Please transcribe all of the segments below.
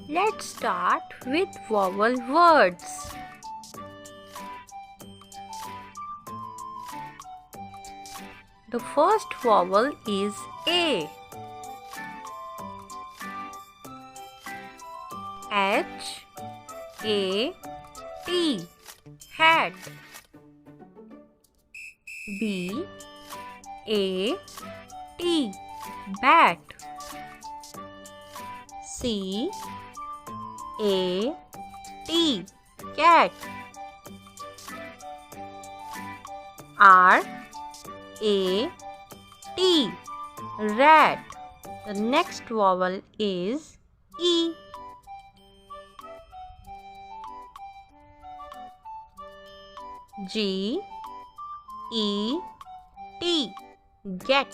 Let's start with vowel words. The first vowel is A. H-A-T, hat. B-A-T, bat. C-A-T, cat. R-A-T, rat. The next vowel is E. G-E-T, get.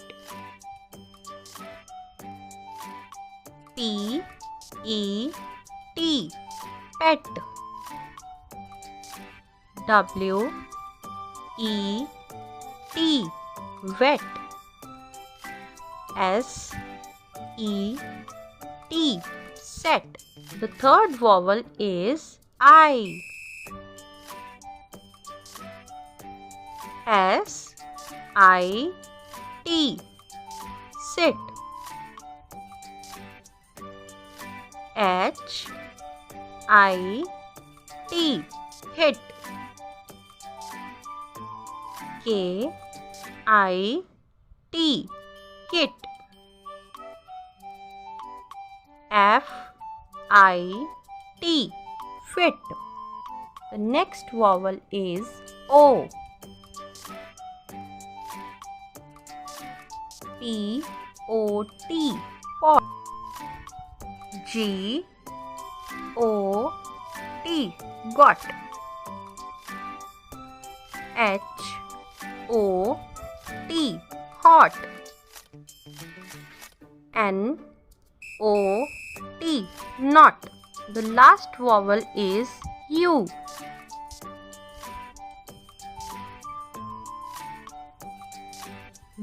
P-E-T, pet. W-E-T, wet. S-E-T, set. The third vowel is I. S-I-T, sit. H-I-T, hit. K-I-T, kit. F-I-T, fit. The next vowel is O. P-O-T, pot. G-O-T, got. H-O-T, hot. N-O-T, not. The last vowel is U.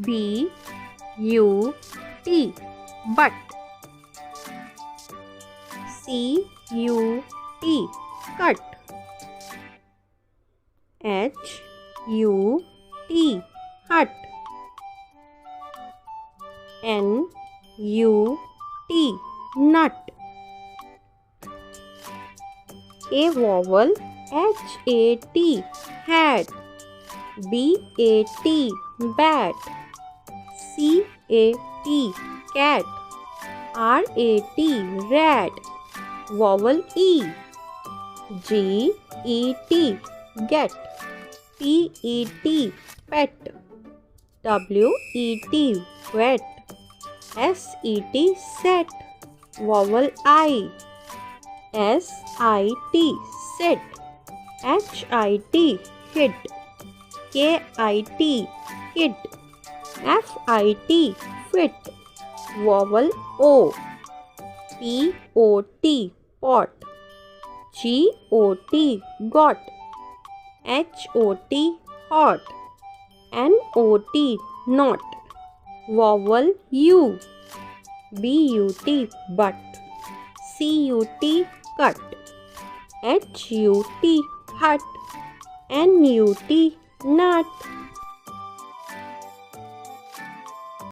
B-U-T, but. C-U-T, cut. H-U-T, hut. N-U-T, nut. A vowel H-A-T, hat. B-A-T, bat. C-A-T, cat. R-A-T, rat. Vowel E. G-E-T, get. P-E-T, pet. W-E-T, wet. S-E-T, set. Vowel I. S-I-T, sit. H-I-T, hit. K-I-T, kid. F-I-T, fit. Vowel O. P-O-T, pot. G-O-T, got. H-O-T, hot. N-O-T, not. Vowel U. B-U-T, but. C-U-T, cut. H-U-T, hut. N-U-T, nut.